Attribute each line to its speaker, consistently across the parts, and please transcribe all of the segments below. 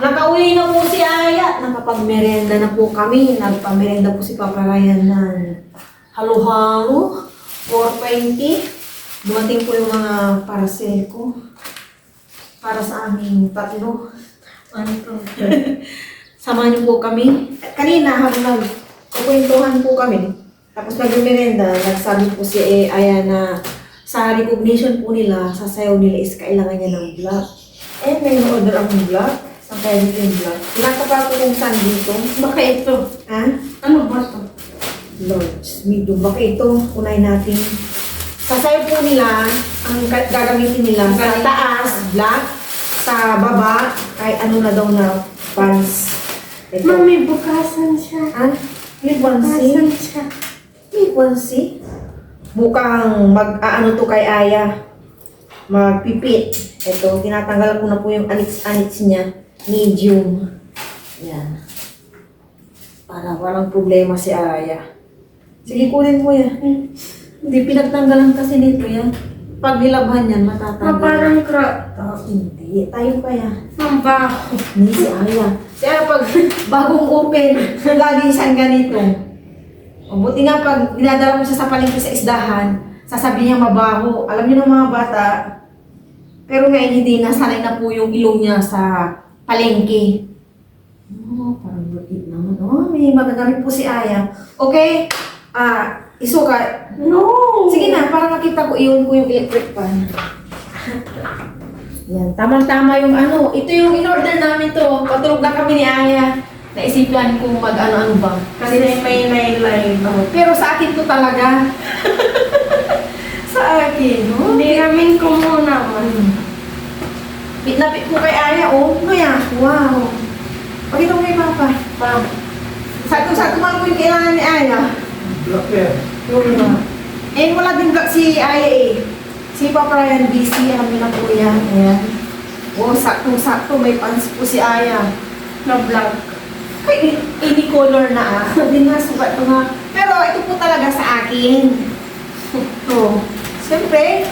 Speaker 1: Nakauwi na po si Aya. Nakapagmerenda na po kami. Nagpamerenda po si Papa Ryan ng halo-halo. 420. Dumating po yung mga parcel ko. Para sa aming tatlo. Samahan niyo po kami. Kanina, habang nagkukwentuhan po kami, tapos nagmerenda, nagsabi po si Aya na sa recognition po nila, sa sayaw nila is kailangan niya ng black. Eh, may order akong black. Saan kaya dito yung black? Pinatapa ko kung saan dito.
Speaker 2: Baka ito.
Speaker 1: Ha?
Speaker 2: Ano ba ito?
Speaker 1: Lords, medium. Baka ito, unahin natin. Sa sayaw po nila, ang gagamitin nila sa taas, black. Sa baba, ay ano na daw na pants. Ito.
Speaker 2: Mami, bukasan siya.
Speaker 1: Ah, may
Speaker 2: Bukasan
Speaker 1: pansi?
Speaker 2: siya.
Speaker 1: May pansi? Mukhang mag-aano to kay Aya. Magpipit. Ito, tinatanggal ko na po yung anits-anits niya. Medium. Yan. Para walang problema si Aya. Sige, kunin mo yan. Hindi, pinagtanggalan kasi nito yan. Pag nilabhan yan, matatanggal.
Speaker 2: Parang crop.
Speaker 1: Hindi. Tayo pa yan.
Speaker 2: Ang baho.
Speaker 1: Hindi si Aya. Si Aya pag bagong open, lagi siyang ganito. O, buti nga pag dinadala mo siya sa palengke sa isdahan, sasabihin niya mabaho. Alam niyo ng mga bata, pero ngayon hindi nasanay na po yung ilong niya sa palengke. Oh, parang buti naman. Oh, may magagamit po si Aya. Okay? Isuka.
Speaker 2: No!
Speaker 1: Sige na, para makita ko iyon ko yung electric fan. Yan, tamang-tama yung ano. Ito yung in-order namin to. Patulog na kami ni Aya. Naisipan ko mag-ano-ano ba.
Speaker 2: Kasi may nailine.
Speaker 1: Pero sa akin to talaga. Sa akin, no?
Speaker 2: Hindi namin ko muna man.
Speaker 1: Napit ko kay Aya, oh. Ngaya, wow. Pakita mo kay Papa. Sakto-sakto man ko yung kailangan ni Aya.
Speaker 3: Black yan.
Speaker 1: Yung iba. Eh, wala din black si Aya eh. Si Papa Ryan busy, alam niyo na po yan. Ayan. Oh, sakto-sakto, may pants po si Aya.
Speaker 2: Na black.
Speaker 1: Ay, any color na ah. Hindi nga, sukat ko nga. Pero ito po talaga sa akin. Oh. Siyempre,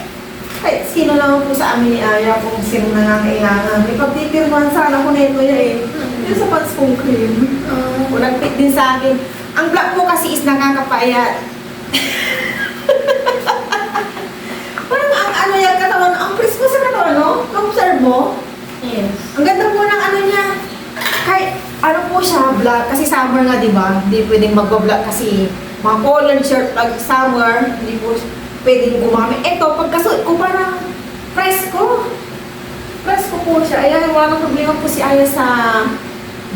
Speaker 1: kahit sino lang po sa amin ni Aya kung sino na nga kailangan. May pagtitirman sana ko na ito yan eh. Yung sa pants kong cream. O, nag-fit din sa akin. Ang black po kasi is nakakapayat. Parang ang ano yan katawan, ang crisp mo sa katawan, no? Observe mo?
Speaker 2: Yes.
Speaker 1: Ang ganda po ng ano niya. Kahit ano po siya, black. Kasi summer nga, di ba? Hindi pwedeng magba-black kasi mga collared shirt pag summer, hindi po pwedeng gumamit. Ito, pagkasuot ko parang presko. Presko po siya. Ayan, wala nang problema po si Aya sa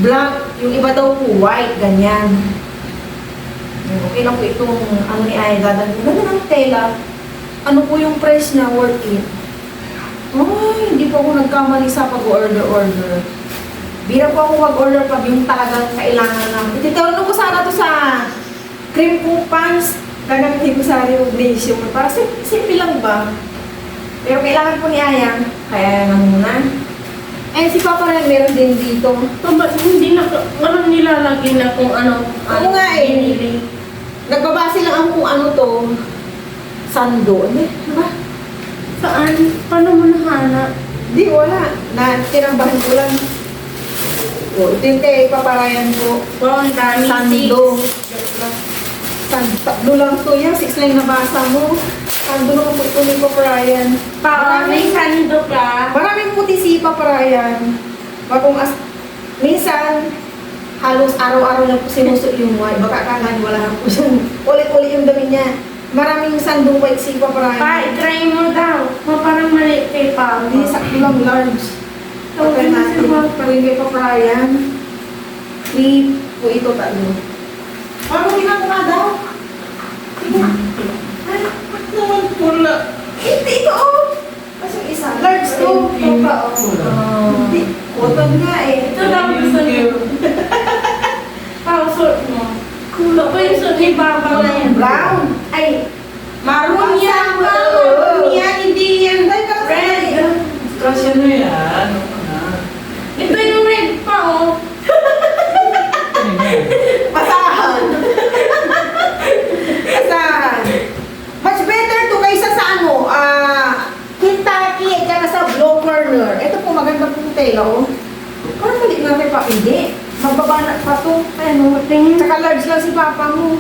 Speaker 1: black. Yung iba daw po white, ganyan. Okay lang po itong ano ni Aya dadalhin. Ganda ng tela. Ano po yung price na worth it? Ay, hindi po ako nagkamali sa pag-order. Bira po ako mag-order pag yung talagang kailangan na. Ititawag ko sana to sa cream po pants. Gagamitin ko sa recognition. Para simple lang ba? Pero kailangan po ni Aya. Kaya na muna. Eh, si Papa rin meron din dito.
Speaker 2: Ba't hindi na, walang nilalagay na kung ano.
Speaker 1: Oo nga eh.
Speaker 2: Binili.
Speaker 1: Nagbabase lang ako kung ano to. Sando. Ano ba?
Speaker 2: Saan? Paano mo nahanap?
Speaker 1: Di, wala. Tinambahan ko lang. O, ito yung kay Papa Ryan po.
Speaker 2: Wow, ang dami.
Speaker 1: Sando. Tatlo lang to yan. 6 lang nabasa mo. Sando naman po ito ni Papa Ryan.
Speaker 2: May sando ka.
Speaker 1: Maraming puti si Papa Ryan. Minsan, halos araw-araw na po sinusot yung white. Baka akalain wala na po siya. Ulit-ulit yung dami niya. Maraming sandong white si Papa Ryan.
Speaker 2: Try mo daw. Parang maliit kay Papa.
Speaker 1: Hindi, sakto lang large. Okay natin. Kung kay Papa Ryan. 3 po ito tatlo. Parang ginagawa daw. Ito. Ay, ba't naman pula? Ito oh. Kasi isa. Large to. Papa oh. Hindi. Cotton nga eh.
Speaker 2: Ito daw gusto niyo. Suot mo. Kulo pa yung suot ni Papa na yan.
Speaker 1: Brown. Ay.
Speaker 2: Maroon yan.
Speaker 1: Maroon yan. Hindi yan.
Speaker 2: Red.
Speaker 3: Kasi ano yan? Ano ka na?
Speaker 2: Ito yung red pa oh.
Speaker 1: Pasahan. Pasahan. Much better to kaysa sa ano, Kentucky at saka sa Blue Corner. Ito po maganda pong tela, oh. Parang mali natin pa, hindi. Magbabana pa to.
Speaker 2: Ano, tingin.
Speaker 1: Tsaka large lang si papa mo.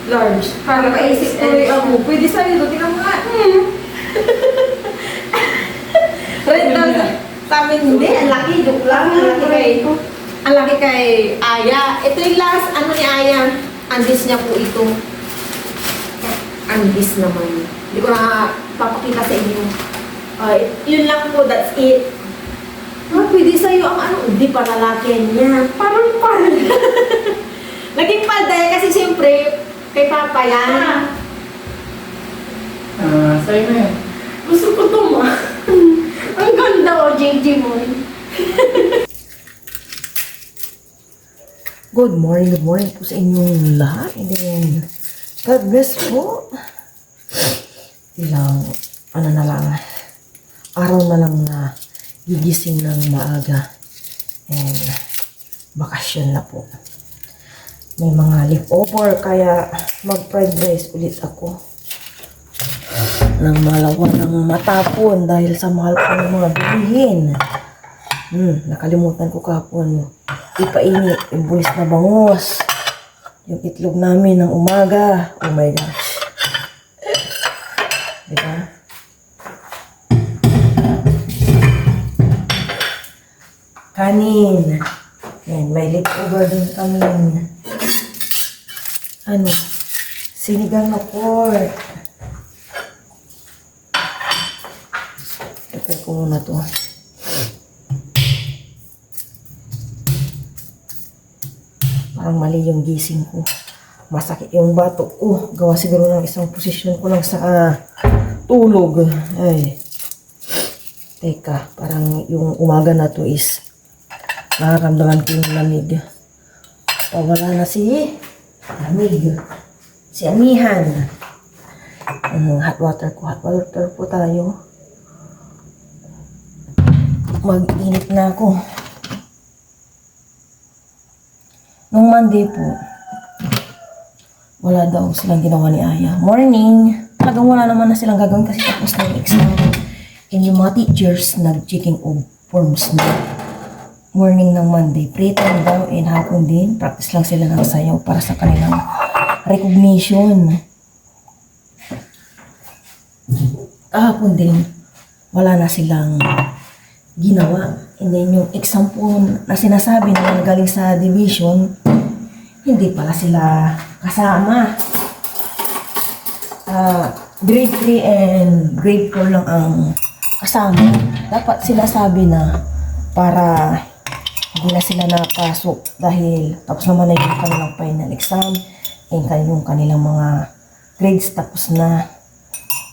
Speaker 1: Large. Para kaisip ko ako, pwede sa'yo to. Tingnan mo nga. Red daw sa amin, hindi. Ang laki, joke lang. Ang laki kay Aya. Ito yung last, ano ni Aya. Andis niya po ito. Andis naman. Hindi ko na papakita sa inyo. Yun lang po, that's it. Pwede sa'yo ang ano, hindi pa lalaki niya. Parang pal. Naging pal dahil kasi siyempre, kay Papa yan.
Speaker 3: Sa'yo na yan.
Speaker 2: Gusto ko to, ma. Ang ganda, JJ mo.
Speaker 1: Good morning po sa inyong lahat. And then, God bless po. Ilang, ano na lang, araw na lang na gigising ng maaga. And, bakasyon na po. May mga leftover, kaya mag-fried rice ulit ako. Nang malawa ng matapon dahil sa mahal ko ng mga bilihin. Nakalimutan ko kapon. Ipainit yung bulis na bangus. Yung itlog namin ng umaga. Oh my gosh. Diba? Kanin. Yan, may leftover din kami. Ano? Sinigang na pork. Prepare ko muna to. Parang mali yung gising ko. Masakit yung bato ko. Gawa siguro ng isang posisyon ko lang sa tulog. Ay. Teka, parang yung umaga na to is nararamdaman ko yung lamig. Wala na si lamig. Si amihan. Hot water ko. Hot water po tayo. Mag-init na ako. Nung Monday po, wala daw silang ginawa ni Aya. Morning! Talagang wala naman na silang gagawin kasi tapos na yung exam. And yung mga teachers nag-checking of forms na morning ng Monday. Pre-time daw and hapon din. Practice lang sila ng sayaw para sa kanilang recognition. Kahapon din, wala na silang ginawa. And then yung exam po na sinasabi na galing sa division, hindi pala sila kasama. Grade 3 and grade 4 lang ang kasama. Dapat sinasabi na para hindi na sila napasok dahil tapos naman na yung kanilang final exam and yung kanilang mga grades tapos na.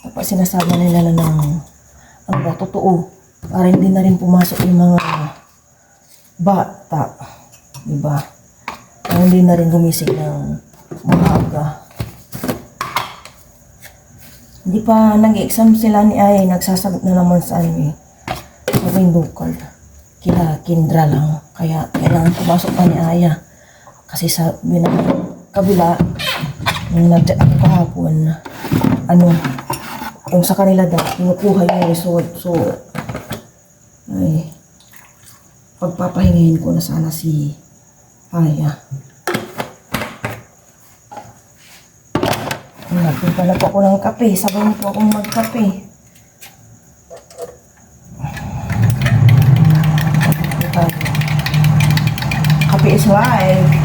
Speaker 1: Dapat sinasabi nila na ng ano ba, totoo. Para hindi na rin pumasok yung mga bata. Diba? Para hindi na rin gumising ng maaga. Hindi pa nag-exam sila ni Ay. Nagsasagot na naman sa ano eh. Sa window card. Kila Kindra lang. Kaya kailangan pumasok pa ni Aya. Kasi sa kabila, nung nag-chat ako kahapon, ano, yung sa kanila daw, kinukuha yung result. So, ay, pagpapahingahin ko na sana si Aya. Nagpunta na po ako ng kape. Sabay po akong magkape. Kape is life.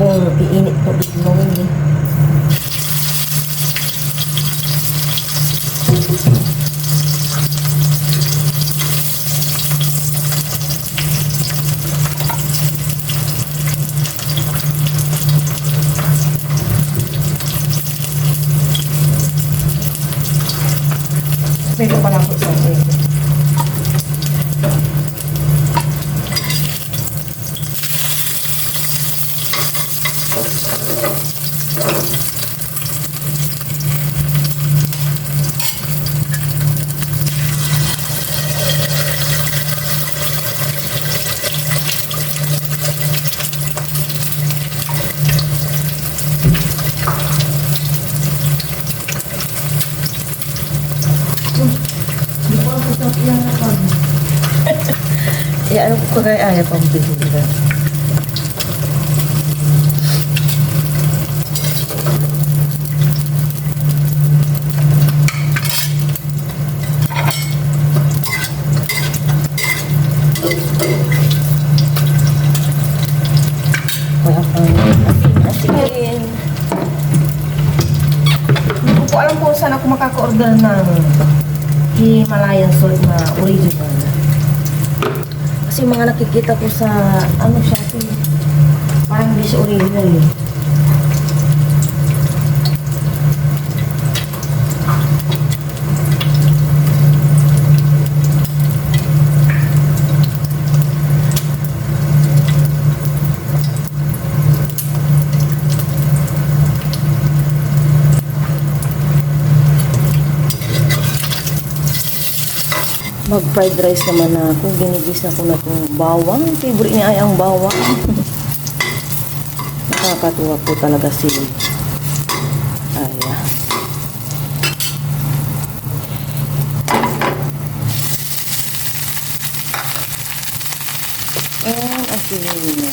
Speaker 1: Kung iinit to itlog eh. Pero pala po sa
Speaker 4: ano ko kagaya ayaw pang bihira. Wala pang asin. Hindi ko po alam kung saan ako makaka-order ng Himalayan salt na original. Kasi mga nakikita ko sa Shopee, parang hindi siya original eh. Mag-fried rice naman ako. Ginigis na ko na itong bawang. Favorite niya ay ang bawang. Nakakatuwa po talaga si Aya. And asin.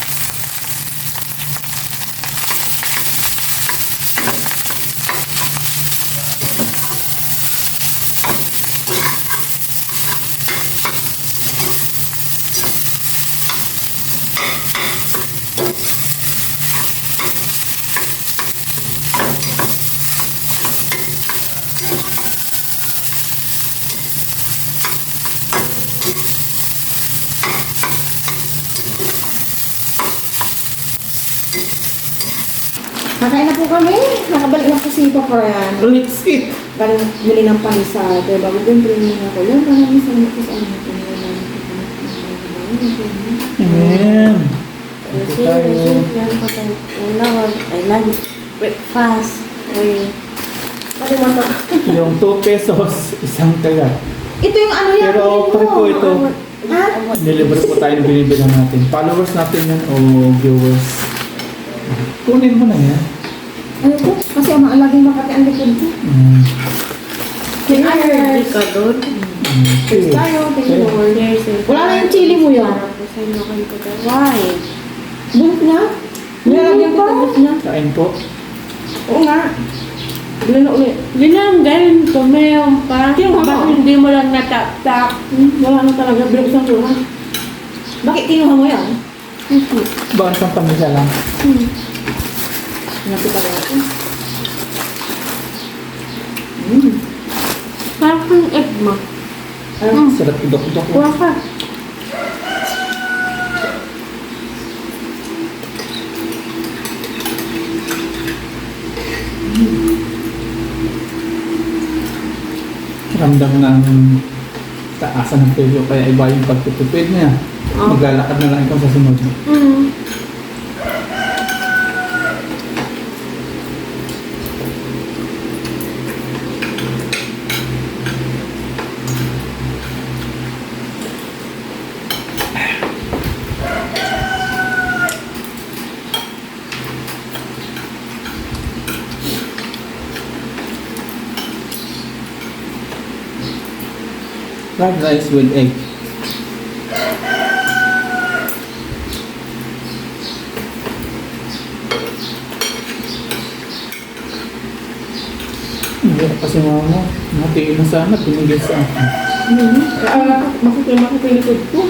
Speaker 1: Nakain na po kami. Nakabalik na po si Papa Ryan.
Speaker 3: Let's eat.
Speaker 1: Galing bili ng panisa. Kaya bago ko yung training ako. Yan, maraming salamat po sa ano.
Speaker 3: Amen.
Speaker 4: Kasi, yan pa tayo. I love breakfast. Ay,
Speaker 1: Kalimutan.
Speaker 3: Yung 2 pesos, isang taga.
Speaker 1: Ito yung ano yan.
Speaker 3: Pero
Speaker 1: bili
Speaker 3: pare
Speaker 1: mo.
Speaker 3: po ito,
Speaker 1: Ha?
Speaker 3: nilibre po tayo ng binibilang natin. Followers natin yan o viewers. Kunin mo na yan.
Speaker 1: Ano po? Kasi ang laging makati ang likod ko.
Speaker 3: Mm.
Speaker 2: Allergy ka doon?
Speaker 1: Cheers tayo. Thank you, Lord. Wala na yung chili mo yan.
Speaker 2: Why?
Speaker 1: Bunot niya? Nilalagyan ko bunot niya.
Speaker 3: Kain po.
Speaker 1: Oo nga. Bili na ulit.
Speaker 2: Linanggan, tumayaw pa.
Speaker 1: Kinuha mo?
Speaker 2: Bakit hindi mo lang natap-tap?
Speaker 1: Wala na talaga. Binuksan ko na. Bakit kinuha mo yan?
Speaker 3: Baka isang pamilya lang.
Speaker 1: Nakita ko natin.
Speaker 2: Parang kang egg mo.
Speaker 3: Sarap udok-udok.
Speaker 2: Kuha ka.
Speaker 3: Ramdam ng taasan ng presyo kaya iba yung pagtutupid niya. Maglalakad na lang ikaw sa sunod.
Speaker 2: Mm.
Speaker 3: Fried rice with egg. Hindi kasi mama, matiin na sana, pinigil sa akin.
Speaker 1: Makikilikod ko.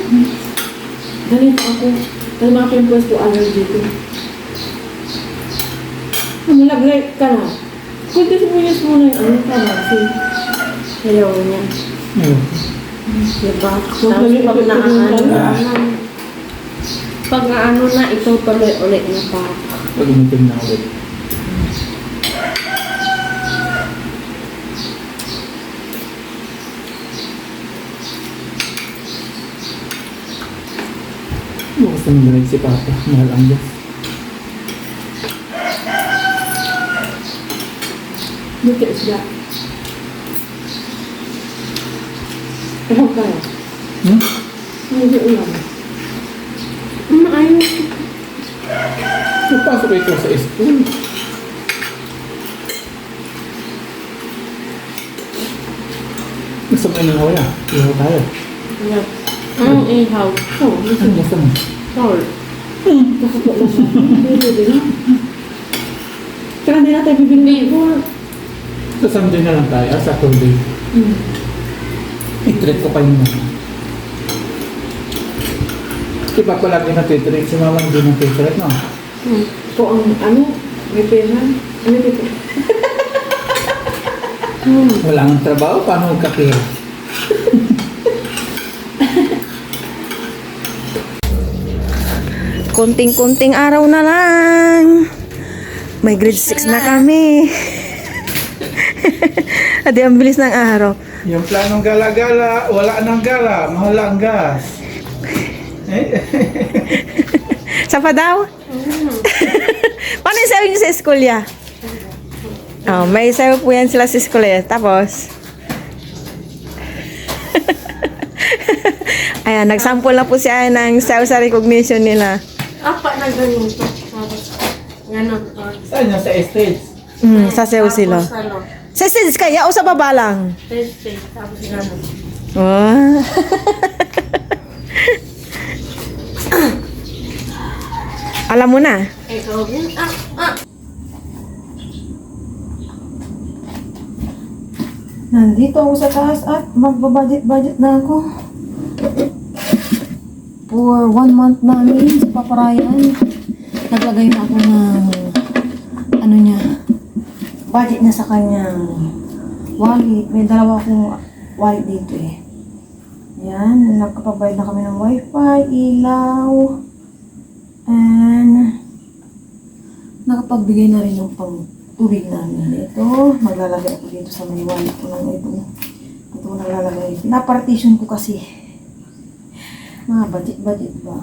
Speaker 1: Ganito ako. Dahil mga pimples ko allergy ko. Nilagay ka na. Kunti sibuyas mo na yung ano ka na. Kasi ayaw niya.
Speaker 3: Ayun.
Speaker 1: Diba?
Speaker 2: Tapos pag naano na, ito tuloy ulit na pa.
Speaker 3: Pag-umitin na ulit. Bukas na nag si Papa. Mahal ang Diyos.
Speaker 1: Look at that. Ewan kaya.
Speaker 3: Hmm?
Speaker 1: Hindi ulam.
Speaker 2: Maayos.
Speaker 3: Napasok ito sa school. Gusto mo na wala. Ihaw tayo.
Speaker 1: Yeah.
Speaker 2: Ang ihaw. Oh,
Speaker 3: Ano gusto mo?
Speaker 2: salt.
Speaker 4: Kaya hindi natin bibili.
Speaker 2: Hindi.
Speaker 3: Sa Sunday na lang tayo, Saturday. I-treat ko pa yun. Si Papa lagi natitreat, si Mama hindi natitreat, no?
Speaker 4: Kung ano, may pera. Ano dito?
Speaker 3: Wala nang trabaho, paano magkakira?
Speaker 4: Kunting-kunting araw na lang. May grade 6 na kami. Adi, ang bilis ng araw.
Speaker 3: Yung planong gala-gala, wala nang gala, mahal ang gas.
Speaker 4: Sa pa daw? Paano yung sayo niyo sa school ya? Oh, may sayo po yan sila sa school ya. Tapos, ayan, nagsample na po siya ng sayo sa recognition nila.
Speaker 2: Apa na ganun to. Ganon to.
Speaker 3: Saan yung sa estates?
Speaker 4: Sa sayo sila.
Speaker 2: Tapos ano,
Speaker 4: Sa stage kaya o sa baba lang?
Speaker 2: testing. Tapos ganon.
Speaker 4: Oh. Alam mo na.
Speaker 2: Ikaw din.
Speaker 4: Nandito ako sa taas at magbabudget na ako. For 1 month namin sa paparayan. Naglagay na ako ng ano niya, budget na sa kanyang wallet. May dalawa akong wallet dito eh. Yan, nagkapabayad na kami ng wifi, ilaw, and nakapagbigay na rin ng pang tubig namin. Ito, maglalagay ako dito sa may wallet ko ng ito. Ito ko naglalagay. Pinapartition ko kasi. Mga budget ba?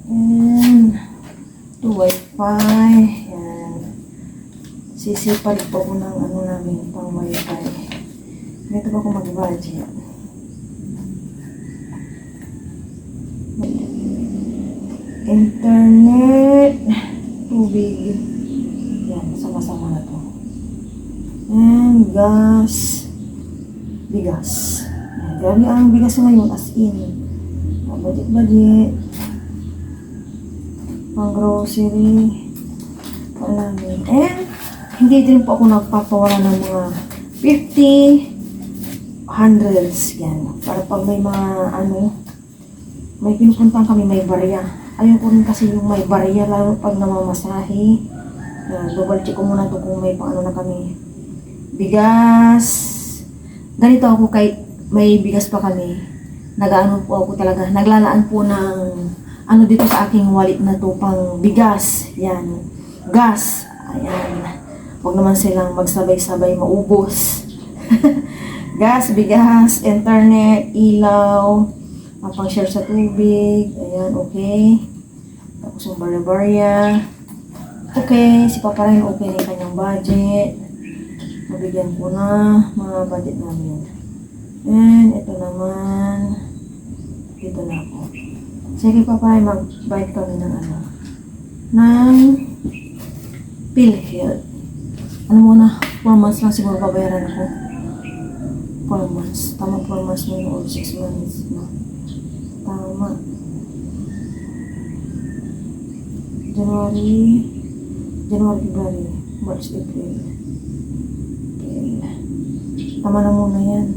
Speaker 4: And ito, wifi. Yan. Sisipad po ko ng ano namin, pang wifi. Ito pa ako mag-budget. Internet, tubig. Yan, sama-sama na to. And gas, bigas. Yan, grabe ang bigas ngayon as in. Budget. Pang grocery. Palamin. And hindi din po ako nagpapawala ng mga 50, hundreds. Yan. Para pag may mga ano, may pinupuntahan kami, may barya. Ayun ko rin kasi yung may barya, lalo pag namamasahe. Double check ko muna to kung may paano na kami. Bigas. Ganito ako kay may bigas pa kami. Nagaano po ako talaga. Naglalaan po ng ano dito sa aking wallet na to pang bigas. Yan. Gas. Ayan. Huwag naman silang magsabay-sabay maubos. Gas, bigas, internet, ilaw, pang-share sa tubig. Ayan, okay. Tapos yung barya-barya. Okay, si Papa rin okay na yung kanyang budget. Nabigyan ko na mga budget namin. And ito naman, dito na ako. Sige Papa rin, mag-bite kami ng ano, ng PhilHealth. Ano muna, 4 months lang siguro babayaran ko. 4 months. Tama 4 months mo or 6 months. No? Tama. January, February, March, April. Tama na muna yan.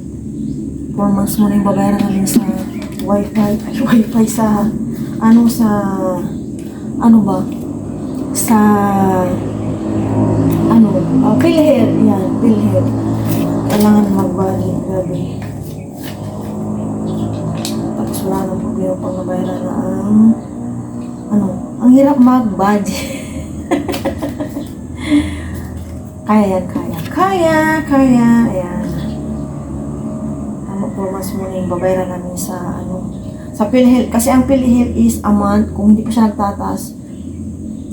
Speaker 4: 4 months muna yung babayaran namin sa wifi sa, ano ba? Sa, PhilHealth. Yan, PhilHealth. Kailangan mag-budget. Grabe. Tapos wala nang problema pag nabayaran na ang hirap mag-budget. Kaya. Ayan. For months muna yung babayaran namin sa sa PhilHealth. Kasi ang PhilHealth is a month. Kung hindi pa siya nagtataas,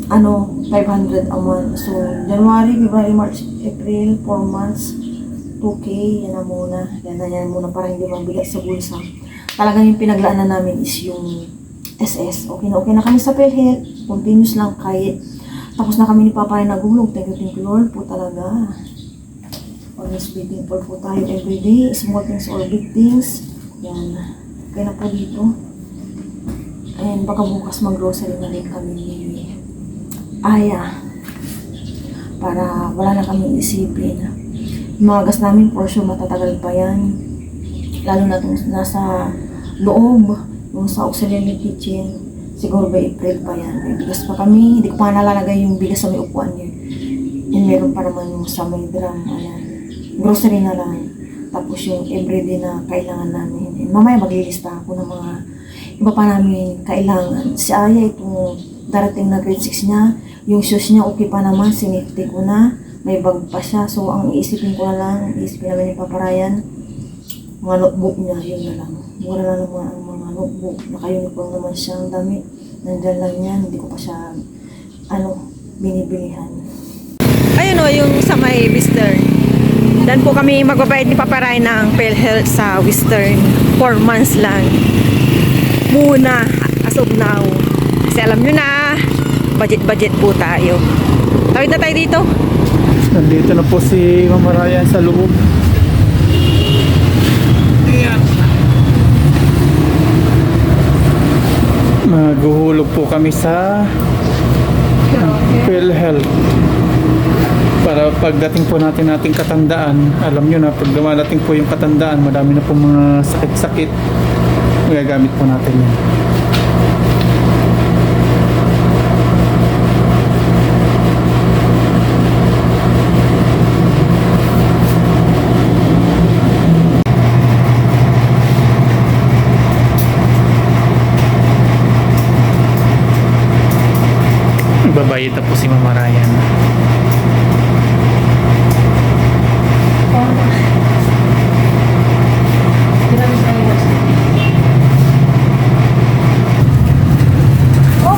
Speaker 4: 500 a month. So, January, February, March, April, 4 months, 2K, yan na muna. Yan muna para hindi mabigat sa bulsa. Talagang yung pinaglaanan namin is yung SS. Okay na kami sa PhilHealth. Continuous lang kahit. Tapos na kami ni Papa rin nagulog. Thank you Lord po talaga. Always be thankful po tayo everyday. Small things or big things. Yan. Kaya na po dito. And baka bukas mag-grocery na rin kami ni Aya. Para wala na kami isipin. Yung mga gas namin, for sure, matatagal pa yan. Lalo na itong nasa loob, yung sa auxiliary kitchen. Siguro ba April pa yan. May bigas pa kami. Hindi ko pa nalalagay yung bigas sa may upuan niya. And meron pa naman yung sa may drum. Ayan. Grocery na lang. Tapos yung everyday na kailangan namin. And mamaya maglilista ako ng mga iba pa namin kailangan. Si Aya, itong darating na grade 6 niya, yung shoes niya okay pa naman, sinifty ko na. May bag pa siya. So, ang iisipin ko na lang, iisipin namin ni Papa Ryan, mga notebook niya, yun na lang. Mura na naman ang mga notebook. Naka-uniform naman siyang damit. Nandyan lang yan. Hindi ko pa siya, binibilihan.
Speaker 1: Ayun o, yung sa may Western. Dan po kami magbabayad ni Papa Ryan ng PhilHealth sa Western. 4 months lang. Muna, as of now. Kasi alam nyo na, budget po tayo. Tawid na tayo dito.
Speaker 3: Nandito na po si Mama Ryan sa loob. Ayan. Maghuhulog po kami sa PhilHealth. Para pagdating po natin ating katandaan, alam nyo na, pag dumadating po yung katandaan, madami na po mga sakit-sakit. Magagamit po natin yan. Babayita po si Mama Ryan.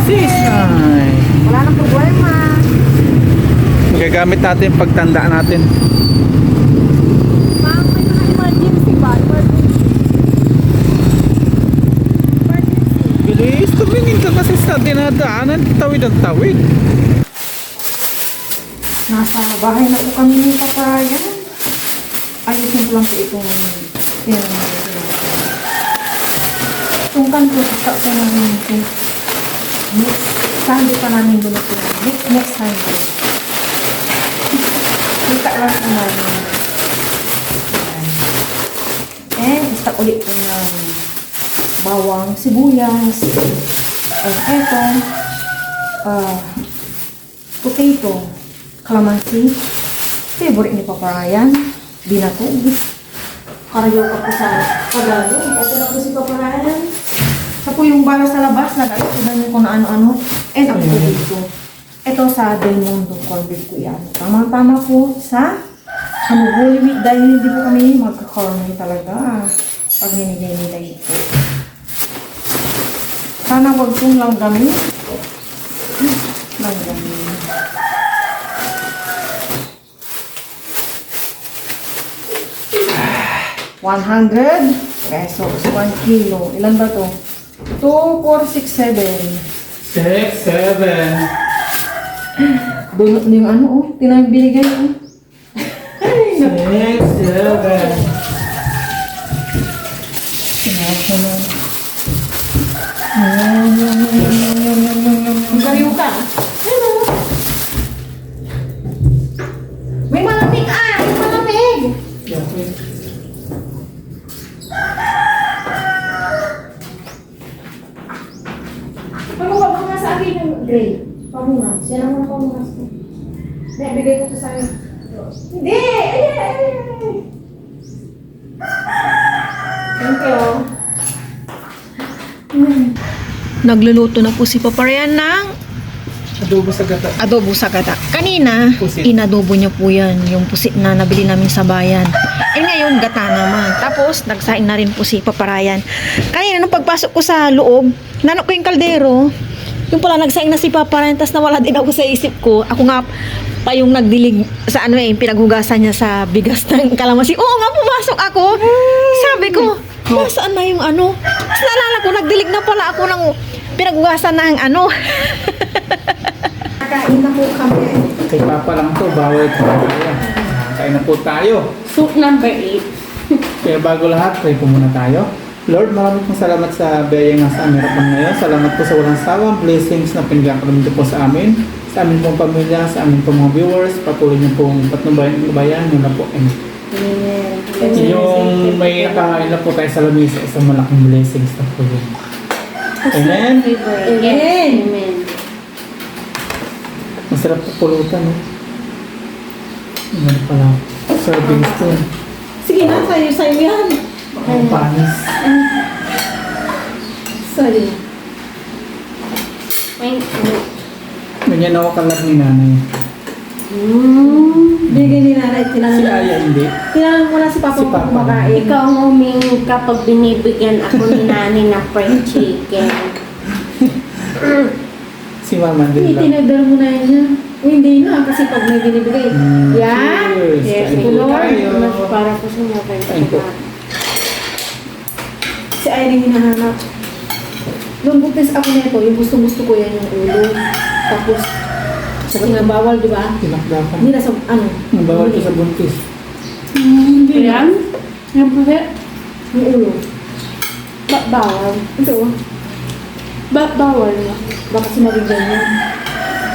Speaker 3: Sisay!
Speaker 1: Wala nang problema.
Speaker 3: Magagamit natin yung pagtanda natin.
Speaker 1: Ma'am, may mga emergency ba?
Speaker 3: Bilis, tumingin ka kasi sa dinadaanan. Tawid ang tawid.
Speaker 4: Nasa bahay na po kami ni Papa Ryan. Ayusin ko lang po itong tungkan ko sa namin ito. Next Sunday pa namin doon ito. Next Sunday. Kita lang po namin. And stock ulit po ng bawang, sibuyas, eto, potato, calamansi, favorite ni Papa Ryan, binatog, karayoka po sa pagalo. Ito na po si Papa Ryan. Sa po yung bala sa labas, nag-aikudan niyo kung ano-ano, and ang potato. Ito sa Del Mundo corned beef ko yan. Tama-tama po sa Holy Week dahil hindi po kami magka-corn talaga pag ninigay nila ito. Sana wag kong langgamin. Langgamin. ₱100 1 kilo. Ilan ba to? 2, 4, 6, 7.
Speaker 3: 6, 7.
Speaker 4: Bunot na yung ano, oh. Tinabinigay, oh.
Speaker 3: 6, 7.
Speaker 4: Magkariw ka. Ano? May malamig, ah! May malamig! Pamuha ko nga sa akin ng gray. Pamunas. Yan ang mga pamunas ko. Hindi, bigay ko ito sa akin. Hindi! Ay! Thank you.
Speaker 1: Nagluluto na po si Papa Ryan ng
Speaker 3: Adobo sa gata.
Speaker 1: adobo sa gata. Kanina,
Speaker 3: Pusit.
Speaker 1: inadobo niya po yan, yung pusit na nabili namin sa bayan. Eh ngayon, gata naman. Tapos, nagsaing na rin po si Papa Ryan. Kanina, nung pagpasok ko sa loob, nanok ko yung kaldero, yung pala nagsaing na si Papa Ryan, tapos nawala din ako sa isip ko. Ako nga pa yung nagdilig sa pinaghugasan niya sa bigas ng kalamansi. Oo nga, pumasok ako. Sabi ko, nasaan na yung ano? Tapos naalala ko, nagdilig na pala ako ng pinaghugasan ng ano.
Speaker 4: Nakain na po kami.
Speaker 3: Kay Papa lang to, bawal tayo. Kain na po tayo.
Speaker 2: Soup number 8.
Speaker 3: Kaya bago lahat, try po muna tayo. Lord, maraming pong salamat sa biyaya nga sa aming harapan ngayon. Salamat po sa walang sawang blessings na pinagkakaroon po sa amin, sa aming pong pamilya, sa aming pong mga viewers. Patuloy niyo pong patnubayan nyo na po. Amen. Yung may nakain na po tayo sa lamisa, isang malaking blessings na po yun. Amen.
Speaker 2: Yes. Amen.
Speaker 3: Masarap po pulutan, no? Ano pala? Servings to.
Speaker 1: Sige na, sa'yo yan.
Speaker 3: Ang panis.
Speaker 1: Sorry.
Speaker 2: Thank you.
Speaker 3: Ganyan ako kalat ni nanay.
Speaker 1: Bigay ni nanay,
Speaker 3: Si Aya hindi.
Speaker 1: tinanong mo na si Papa
Speaker 3: Si Papa.
Speaker 1: kumakain.
Speaker 2: Ikaw ang humingi kapag binibigyan ako ni Nani ng fried chicken.
Speaker 3: Si Mama din lang.
Speaker 1: Tinagdar mo na yan niya. O hindi na, kasi pag may binibigay. Yan.
Speaker 3: Cheers.
Speaker 2: Yes,
Speaker 3: Kain po
Speaker 2: Lord.
Speaker 3: tayo.
Speaker 2: Mas para po sa mga
Speaker 3: Kain po.
Speaker 1: Si Irene hinahanap. Nung buntis ako nito, yung gusto ko yan yung ulo. Tapos, sabi nga bawal, di ba?
Speaker 3: Tinakdakan.
Speaker 1: Hindi na sa, ano?
Speaker 3: Ang bawal ko sa buntis.
Speaker 1: Hindi
Speaker 2: Ayan. Yung puti.
Speaker 1: Yung ulo.
Speaker 2: Bawal.
Speaker 1: Ito,
Speaker 2: Bawal na.
Speaker 1: baka si maging ganyan.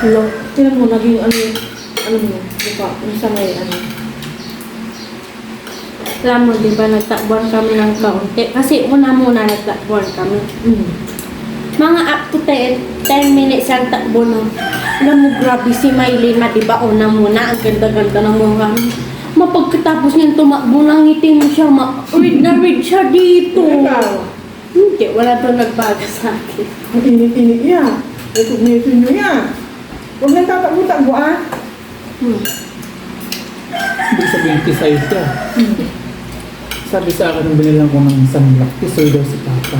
Speaker 1: Hello? Tinan mo, naging ano mo, di ba? Yung sa may, ano.
Speaker 2: Alam mo, di ba, nagtakbuhan kami ng kaunti. Kasi muna nagtakbuhan kami. Mga up to 10 minutes ang takbo na. Alam mo, grabe si Maylina, di ba? Una muna, ang ganda-ganda ng mukha niya. Mapagkatapos niyan tumakbo, nangitim siya, read na read siya dito. Hindi, wala doon nagbago sa akin.
Speaker 1: Ang init-init yan. Recognition nyo yan. Huwag nang tatakbo-takbo, ah.
Speaker 3: Ibig sabihin, tisay siya. Sabi sa akin, nung binilang ko ng sunblock, tisoy daw si Papa.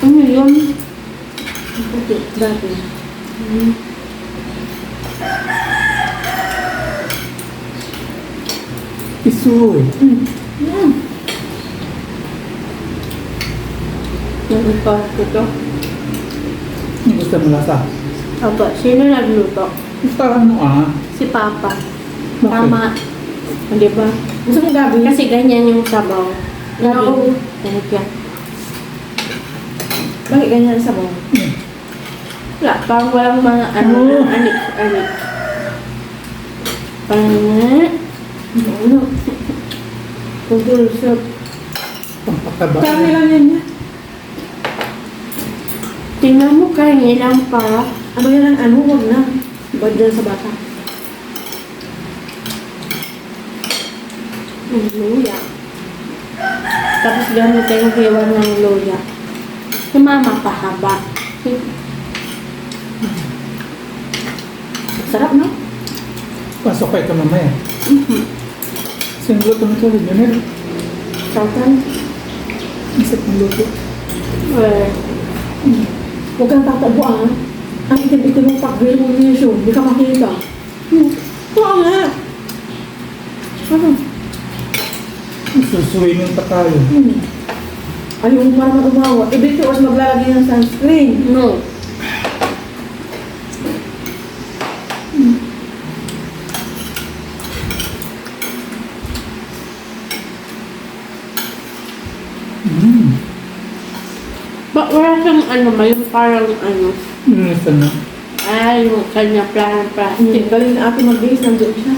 Speaker 2: Ano yun? Puti, dati.
Speaker 3: Tisoy.
Speaker 2: Yung pa ito.
Speaker 3: Yung gusto mo lasa.
Speaker 2: Aba, sino nagluto?
Speaker 3: Parang ano
Speaker 2: Si Papa.
Speaker 3: Bakit?
Speaker 2: Tama. Di ba?
Speaker 1: Gusto mo gabi?
Speaker 2: Kasi ganyan yung sabaw.
Speaker 1: Oo.
Speaker 2: Ganyan yan.
Speaker 1: Bakit ganyan ang sabaw?
Speaker 2: Wala, parang walang mga anik. Parang
Speaker 1: Ano?
Speaker 2: Kung soup.
Speaker 3: pampataba.
Speaker 1: Karne lang yan niya.
Speaker 2: Tingnan mo kayo lang pa.
Speaker 1: Ano yan ang ano? Huwag na. Bad yan sa bata.
Speaker 2: Luya. Tapos gano'n tayong hiwan ng luya. Si mama pahaba.
Speaker 1: Sarap, no?
Speaker 3: Pasok kayo ito mamaya. Saan luto nito? Junel?
Speaker 1: Sautan.
Speaker 3: Isip ng luto.
Speaker 1: Huwag kang tatakbo, ah. Ang itim-itim ng pag-grill mo niyo. Hindi ka makita. Oo nga. Ano?
Speaker 3: Susuwimin pa tayo.
Speaker 1: Ayaw mo para mag-umawa. Every 2 hours maglalagay ng sunscreen.
Speaker 2: No. Wala siyang ano ba, yung parang ano,
Speaker 3: Ito na.
Speaker 2: yung kanya planong plastic.
Speaker 1: Galing na ate mag-base. Nandiyan siya.